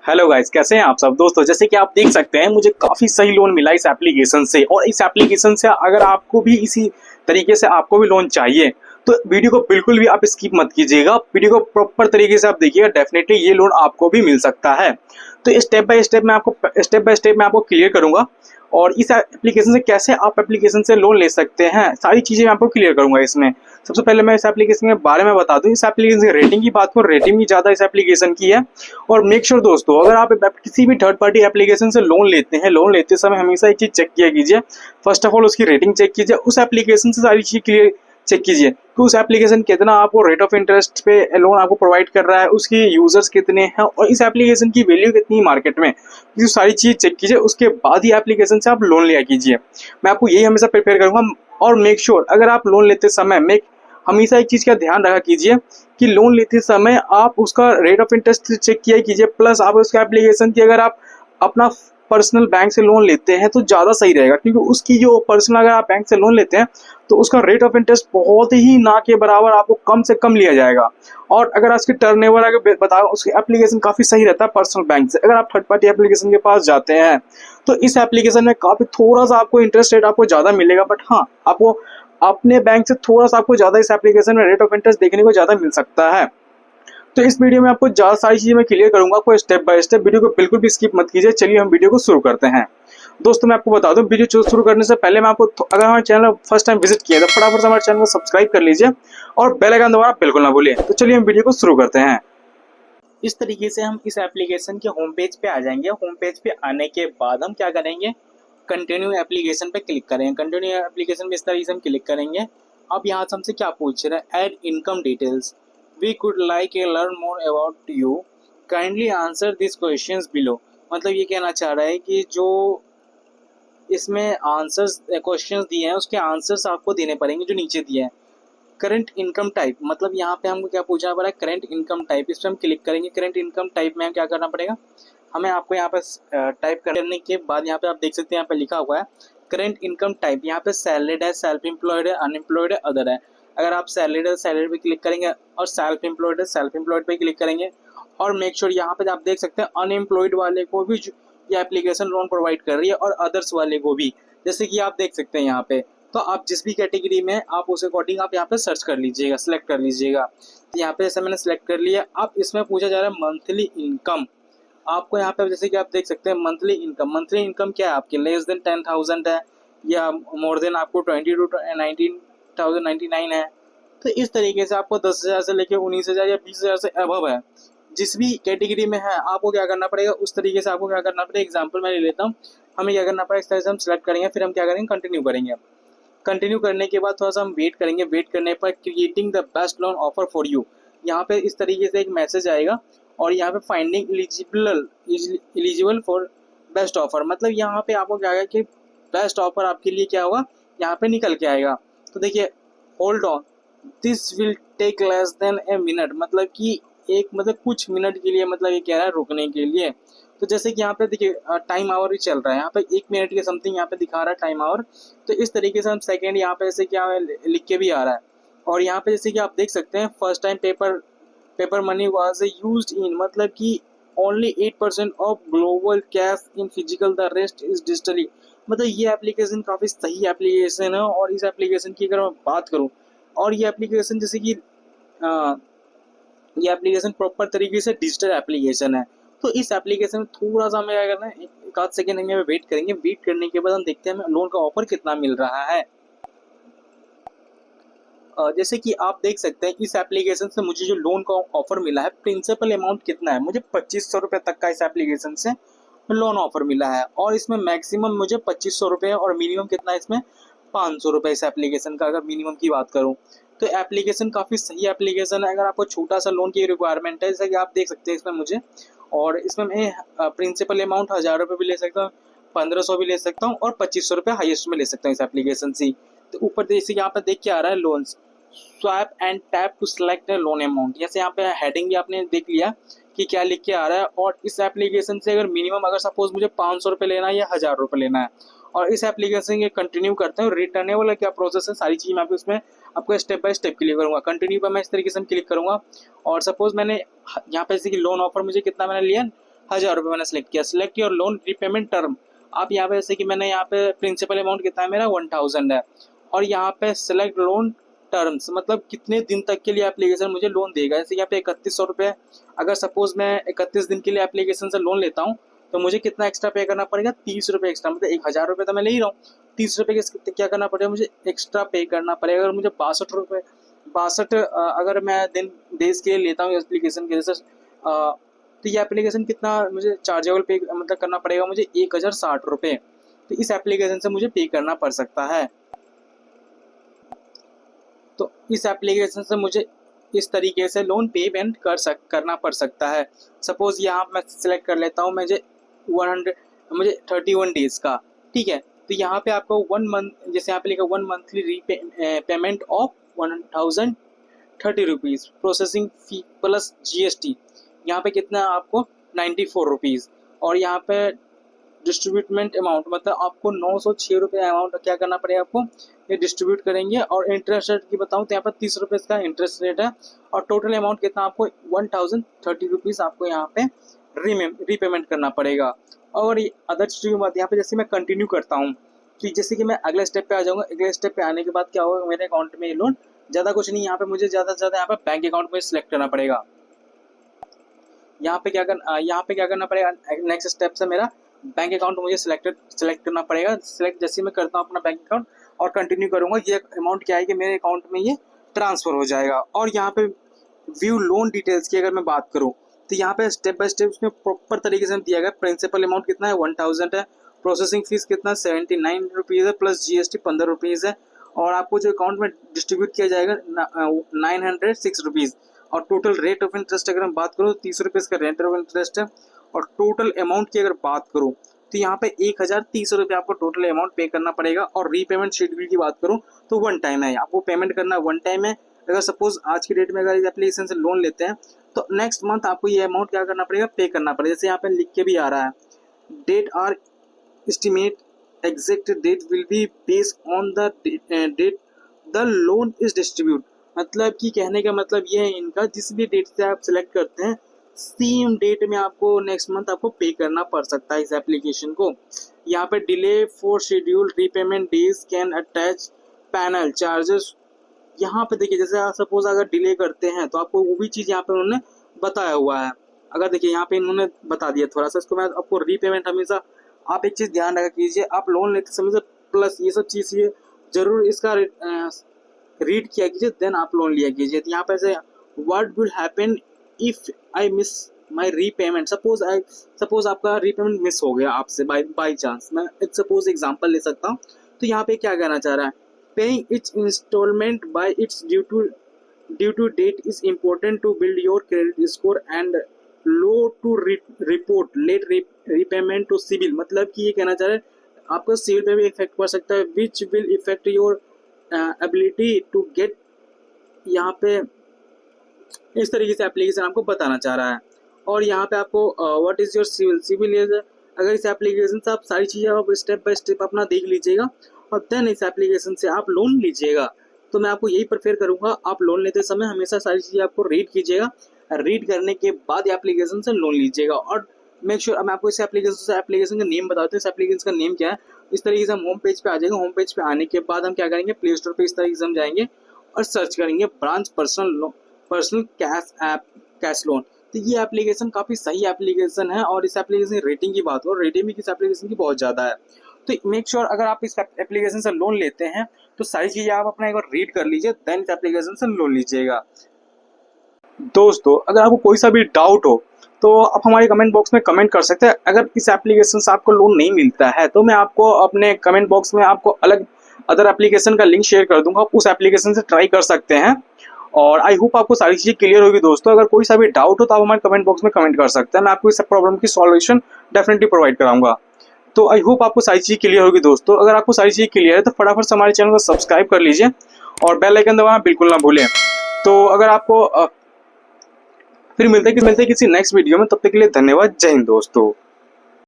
Hello guys, कैसे हैं आप सब दोस्तों। जैसे कि आप देख सकते हैं मुझे काफ़ी सही लोन मिला इस एप्लीकेशन से। और इस एप्लीकेशन से अगर आपको भी इसी तरीके से आपको भी लोन चाहिए तो वीडियो को बिल्कुल भी आप स्किप मत कीजिएगा। वीडियो को प्रॉपर तरीके से आप देखिएगा, डेफिनेटली ये लोन आपको भी मिल सकता है। तो स्टेप बाय स्टेप मैं आपको क्लियर करूंगा। और इस एप्लीकेशन से कैसे आप एप्लीकेशन से लोन ले सकते हैं, सारी चीज़ें मैं आपको क्लियर करूंगा इसमें। सबसे पहले मैं इस एप्लीकेशन के बारे में बता दूं। इस एप्लीकेशन की रेटिंग की बात करूं, रेटिंग भी ज़्यादा इस एप्लीकेशन की है। और मेक श्योर दोस्तों, अगर आप किसी भी थर्ड पार्टी एप्लीकेशन से लोन लेते हैं, लोन लेते समय हमेशा एक चीज़ चेक किया कीजिए। फर्स्ट ऑफ ऑल उसकी रेटिंग चेक कीजिए, उस एप्लीकेशन से सारी चीज़ क्लियर चेक कीजिए कि उस एप्लीकेशन कितना आपको रेट ऑफ इंटरेस्ट पे लोन आपको प्रोवाइड कर रहा है, उसकी यूजर्स कितने हैं और इस एप्लीकेशन की वैल्यू कितनी है मार्केट में। ये सारी चीज़ चेक कीजिए, उसके बाद ही एप्लीकेशन से आप लोन लिया कीजिए। मैं आपको यही हमेशा प्रिपेयर करूंगा। और मेक श्योर अगर आप लोन लेते समय हमेशा एक चीज़ का ध्यान रखा कीजिए कि लोन लेते समय आप उसका रेट ऑफ इंटरेस्ट चेक किया कीजिए। प्लस आप उसका एप्लीकेशन की अगर आप अपना पर्सनल बैंक से लोन लेते हैं तो ज़्यादा सही रहेगा, क्योंकि उसकी जो पर्सनल अगर आप बैंक से लोन लेते हैं तो उसका रेट ऑफ इंटरेस्ट बहुत ही ना के बराबर आपको कम से कम लिया जाएगा। और अगर उसकी टर्नओवर अगर बताओ, उसकी एप्लीकेशन काफ़ी सही रहता है पर्सनल बैंक से। अगर आप थर्ड पार्टी एप्लीकेशन के पास जाते हैं तो इस एप्लीकेशन में काफ़ी थोड़ा सा आपको इंटरेस्ट रेट आपको ज़्यादा मिलेगा, बट हाँ आपको अपने बैंक से थोड़ा सा आपको ज़्यादा इस एप्लीकेशन में रेट ऑफ इंटरेस्ट देखने को ज़्यादा मिल सकता है। तो इस वीडियो में आपको ज़्यादा सारी चीज़ें मैं क्लियर करूंगा, आपको स्टेप बाय स्टेप। वीडियो को बिल्कुल भी स्किप मत कीजिए। चलिए हम वीडियो को शुरू करते हैं। दोस्तों मैं आपको बता दूं, वीडियो शुरू करने से पहले मैं आपको अगर हमारे चैनल फर्स्ट टाइम विजिट किया तो फटाफट से हमारे चैनल को सब्सक्राइब कर लीजिए और बेल आइकन दबाना बिल्कुल ना भूलिए। तो चलिए हम वीडियो को शुरू करते हैं। इस तरीके से हम इस एप्लीकेशन के होम पेज पे आ जाएंगे। होम पेज पे आने के बाद हम क्या करेंगे, कंटिन्यू एप्लीकेशन पे क्लिक करेंगे। कंटिन्यू एप्लीकेशन पे इस तरीके से हम क्लिक करेंगे। अब यहाँ से हमसे क्या पूछ रहा है, add income details, we could like a learn more about you, kindly answer this questions below. मतलब ये कहना चाह रहा है कि जो इसमें आंसर्स क्वेश्चंस दिए हैं उसके आंसर्स आपको देने पड़ेंगे जो नीचे दिए हैं। करंट इनकम टाइप, मतलब यहाँ पे हमको क्या पूछना पड़ा है, करंट इनकम टाइप। इस पर हम क्लिक करेंगे। करंट इनकम टाइप में हम क्या करना पड़ेगा, हमें आपको यहाँ पे टाइप करने के बाद यहाँ पे आप देख सकते हैं यहाँ पे लिखा हुआ है करंट इनकम टाइप। यहाँ पे सैलरीड है, सेल्फ एम्प्लॉयड है, अनएम्प्लॉयड है, अदर है। अगर आप सैलरीड है सैलरी पे क्लिक करेंगे और सेल्फ एम्प्लॉयड है सेल्फ एम्प्लॉयड पे क्लिक करेंगे। और मेक श्योर यहाँ पे आप देख सकते हैं अनएम्प्लॉयड वाले को भी ये एप्लीकेशन लोन प्रोवाइड कर रही है और अदर्स वाले को भी, जैसे कि आप देख सकते हैं यहाँ पे। तो आप जिस भी कैटेगरी में आप उस अकॉर्डिंग आप यहाँ पे सर्च कर लीजिएगा, सिलेक्ट कर लीजिएगा। तो यहाँ पे जैसे मैंने सिलेक्ट कर लिया। अब इसमें पूछा जा रहा है मंथली इनकम। आपको यहाँ पे जैसे कि आप देख सकते हैं मंथली इनकम क्या है आपकी, लेस देन 10,000 है या मोर देन आपको 20 to 19,099 है। तो इस तरीके से आपको 10,000 से लेकर 19,000 या 20,000 से अबव है, जिस भी कैटेगरी में है आपको क्या करना पड़ेगा उस तरीके से आपको क्या करना पड़ेगा। एग्जाम्पल मैं ले लेता हूँ। हमें क्या करना पड़ेगा, इस तरह से हम सेलेक्ट करेंगे, फिर हम क्या करेंगे कंटिन्यू करेंगे। कंटिन्यू करने के बाद थोड़ा सा हम वेट करेंगे। वेट करने पर creating the best loan offer for you, यहाँ पे इस तरीके से एक मैसेज आएगा। और यहाँ पे finding eligible for best offer, मतलब यहाँ पे आपको क्या आएगा कि बेस्ट ऑफर आपके लिए क्या होगा यहाँ पे निकल के आएगा। तो देखिए, hold on, this will take less than a minute, मतलब कि मतलब कुछ मिनट के लिए, मतलब ये कह रहा है रुकने के लिए। तो जैसे कि यहाँ पे देखिए टाइम आवर भी चल रहा है, यहाँ पे 1 मिनट के समथिंग यहाँ पे दिखा रहा है टाइम आवर। तो इस तरीके से हम सेकेंड यहाँ पे जैसे क्या लिख के भी आ रहा है। और यहाँ पे जैसे कि आप देख सकते हैं first time paper money was used in, मतलब कि only 8% of global cash in physical, the rest is digitally. मतलब ये एप्लीकेशन काफ़ी सही एप्लीकेशन है। और इस एप्लीकेशन की अगर मैं बात करूँ, और ये एप्लीकेशन जैसे कि ये एप्लीकेशन प्रॉपर तरीके से डिजिटल एप्लीकेशन है। तो इस एप्लीकेशन में थोड़ा सा हमें क्या करना है, एक आध सेकेंड हमें वेट करेंगे। वेट करने के बाद हम देखते हैं हमें लोन का ऑफर कितना मिल रहा है। जैसे कि आप देख सकते हैं इस एप्लीकेशन से मुझे जो लोन का ऑफर मिला है, प्रिंसिपल अमाउंट कितना है, मुझे 2500 रुपये तक का इस एप्लीकेशन से लोन ऑफर मिला है। और इसमें मैक्सिमम मुझे 2500 रुपये और मिनिमम कितना है इसमें 500 रुपये इस एप्लीकेशन का, अगर मिनिमम की बात करूँ तो एप्लीकेशन काफ़ी सही एप्लीकेशन है। अगर आपको छोटा सा लोन की रिक्वायरमेंट है, जैसे कि आप देख सकते हैं इसमें मुझे, और इसमें मैं प्रिंसिपल अमाउंट 1000 रुपये भी ले सकता हूँ, 1500 भी ले सकता हूँ और 2500 रुपये हाईएस्ट में ले सकता हूँ इस एप्लीकेशन से। तो ऊपर जैसे यहाँ पर देख के आ रहा है loans, swap and tap to select loan amount. जैसे यहाँ पे हेडिंग भी आपने देख लिया कि क्या लिख के आ रहा है। और इस एप्लीकेशन से अगर मिनिमम अगर सपोज मुझे 500 रुपये लेना है या 1000 रुपये लेना है, और इस एप्लीकेशन के कंटिन्यू करते हैं, रिटर्नेबल क्या प्रोसेस है, सारी चीज़ मैं आपको इसमें आपको स्टेप बाय स्टेप क्लियर करूँगा। कंटिन्यू पर मैं इस तरीके से क्लिक करूँगा। और सपोज मैंने यहाँ पे जैसे कि लोन ऑफर मुझे कितना मैंने लिया, 1000 रुपये मैंने सेलेक्ट किया। Select your loan repayment term, आप यहाँ पे जैसे कि मैंने यहाँ पे प्रिंसिपल अमाउंट कितना है मेरा 1000 है, और यहाँ पे सिलेक्ट लोन टर्म्स मतलब कितने दिन तक के लिए एप्लीकेशन मुझे लोन देगा। जैसे यहाँ पे 3100 रुपये, अगर सपोज मैं 31 दिन के लिए एप्लीकेशन से लोन लेता हूँ तो मुझे कितना एक्स्ट्रा पे करना पड़ेगा, 30 रुपये एक्स्ट्रा, मतलब 1000 रुपये तो मैं ले ही रहा हूँ, 30 रुपये के क्या करना पड़ेगा मुझे एक्स्ट्रा पे करना पड़ेगा। अगर मुझे 62 रुपये 62 अगर मैं दिन डेज के लिए लेता हूँ एप्लीकेशन के जैसे तो ये एप्लीकेशन कितना मुझे चार्जेबल पे मतलब करना पड़ेगा मुझे 1060 रुपये। तो इस एप्लीकेशन से मुझे पे करना पड़ सकता है। तो इस एप्लीकेशन से मुझे इस तरीके से लोन पेमेंट करना पड़ सकता है। सपोज यहाँ मैं सिलेक्ट कर लेता हूँ मुझे 31 डेज का, ठीक है। तो यहाँ पे आपको 1 मंथ, जैसे यहाँ पे लिखा 1 monthly payment of 1030 rupees, processing fee plus GST, यहाँ पे कितना आपको 94 रुपीज़। और यहाँ पे डिस्ट्रीब्यूटमेंट अमाउंट मतलब आपको 906 रुपये अमाउंट क्या करना पड़ेगा आपको, ये डिस्ट्रीब्यूट करेंगे। और इंटरेस्ट रेट की बताऊँ तो यहाँ पर 30 रुपये का इंटरेस्ट रेट है, और टोटल अमाउंट कितना आपको 1030 रुपीज़ आपको यहाँ पे रीपेमेंट करना पड़ेगा। और अदर चीज़ों की बात यहाँ पे जैसे मैं कंटिन्यू करता हूँ कि जैसे कि मैं अगले स्टेप पे आ जाऊँगा, अगले स्टेप पे आने के बाद क्या होगा मेरे अकाउंट में ये लोन ज़्यादा कुछ नहीं, यहाँ पे मुझे ज़्यादा से ज़्यादा यहाँ पे बैंक अकाउंट में सिलेक्ट करना पड़ेगा। यहाँ पे क्या करना पड़ेगा, नेक्स्ट स्टेप से मेरा बैंक अकाउंट मुझे सेलेक्ट करना पड़ेगा। सिलेक्ट जैसे मैं करता हूँ अपना बैंक अकाउंट और कंटिन्यू करूँगा, ये अमाउंट क्या है कि मेरे अकाउंट में ये ट्रांसफ़र हो जाएगा। और यहाँ पे व्यू लोन डिटेल्स की अगर मैं बात करूँ तो यहाँ पे स्टेप बाय स्टेप उसमें प्रॉपर तरीके से दिया गया। प्रिंसिपल अमाउंट कितना है 1000 है, प्रोसेसिंग फीस कितना 79 रुपीज़ है, प्लस GST 15 रुपीज़ है, और आपको जो अकाउंट में डिस्ट्रीब्यूट किया जाएगा 906 रुपीज़। और टोटल रेट ऑफ इंटरेस्ट अगर मैं बात करूँ 30 रुपये का रेट ऑफ इंटरेस्ट है। और टोटल अमाउंट की अगर बात करूँ तो यहाँ पे 1030 रुपये आपको टोटल अमाउंट पे करना पड़ेगा। और रीपेमेंट शेड्यूल की बात करूँ तो 1 टाइम है, आपको पेमेंट करना 1 टाइम है। अगर सपोज आज की डेट में अगर एप्लीकेशन से लोन लेते हैं तो नेक्स्ट मंथ आपको ये अमाउंट क्या करना पड़ेगा, पे करना पड़ेगा। जैसे यहाँ पे लिख के भी आ रहा है date are estimate exact date will be based on the date the loan is distribute, मतलब कि कहने का मतलब ये है इनका जिस भी डेट से आप सिलेक्ट करते हैं सेम डेट में आपको नेक्स्ट मंथ आपको पे करना पड़ सकता है इस एप्लीकेशन को। यहाँ पे delay for schedule repayment days can attach panel charges, यहाँ पे देखिए जैसे आप सपोज अगर डिले करते हैं तो आपको वो भी चीज़ यहाँ पे उन्होंने बताया हुआ है। अगर देखिए यहाँ पे इन्होंने बता दिया थोड़ा सा, इसको मैं आपको रीपेमेंट हमेशा आप एक चीज़ ध्यान रखा कीजिए, आप लोन लेते समय से प्लस ये सब चीज़ ये जरूर इसका रीड किया कीजिए, देन आप लोन लिया कीजिए। तो यहाँ पे से what will happen if I miss my repayment, suppose आपका रीपेमेंट मिस हो गया आपसे बाई चांस, मैं एक सपोज एग्जांपल ले सकता हूँ। तो यहाँ पे क्या कहना चाह रहा है, paying its installment by its due to date is important to build your credit score and low to report late repayment to CIBIL, मतलब कि ये कहना चाह रहे हैं आपका सिविल पे भी इफेक्ट पड़ सकता है, which will effect your ability to get, यहाँ पे इस तरीके से एप्लीकेशन आपको बताना चाह रहा है। और यहाँ पे आपको what is your CIBIL is, अगर इस एप्लीकेशन से आप सारी चीज़ें आप स्टेप बाय स्टेप अपना देख लीजिएगा और देन इस एप्लीकेशन से आप लोन लीजिएगा। तो मैं आपको यही प्रेफर करूँगा, आप लोन लेते समय हमेशा सारी चीज़ें आपको रीड कीजिएगा, रीड करने के बाद एप्लीकेशन से लोन लीजिएगा। और मेक श्योर मैं आपको इस एप्लीकेशन का नेम बताता हूँ, इस एप्लीकेशन का नेम क्या है। इस तरीके से हम होम पेज पे आ जाएंगे, होम पेज पे आने के बाद हम क्या करेंगे, प्ले स्टोर पे इस तरीके से हम जाएंगे और सर्च करेंगे ब्रांच पर्सनल कैश लोन। तो ये एप्लीकेशन काफ़ी सही एप्लीकेशन है, और इस एप्लीकेशन की रेटिंग की बात हो, रेटिंग भी इस एप्लीकेशन की बहुत ज़्यादा है। तो मेक श्योर अगर आप इस एप्लीकेशन से लोन लेते हैं तो सारी चीज़ें आप अपना एक बार रीड कर लीजिए, देन इस एप्लीकेशन से लोन लीजिएगा। दोस्तों अगर आपको कोई सा भी डाउट हो तो आप हमारे कमेंट बॉक्स में कमेंट कर सकते हैं। अगर इस एप्लीकेशन से आपको लोन नहीं मिलता है तो मैं आपको अपने कमेंट बॉक्स में आपको अलग अदर एप्लीकेशन का लिंक शेयर कर दूंगा, आप उस एप्लीकेशन से ट्राई कर सकते हैं। और आई होप आपको सारी चीज़ें क्लियर होगी। दोस्तों अगर कोई सा भी डाउट हो तो आप हमारे कमेंट बॉक्स में कमेंट कर सकते हैं, मैं आपको इस प्रॉब्लम की सॉल्यूशन डेफिनेटली प्रोवाइड कराऊंगा। तो आई होप आपको सारी चीज़ें क्लियर होगी। दोस्तों अगर आपको सारी चीज़ें क्लियर है तो फटाफट से हमारे चैनल को सब्सक्राइब कर लीजिए और बेल आइकन दबाना बिल्कुल ना भूलें। तो अगर आपको फिर मिलते हैं किसी नेक्स्ट वीडियो में, तब तक के लिए धन्यवाद। जय हिंद दोस्तों।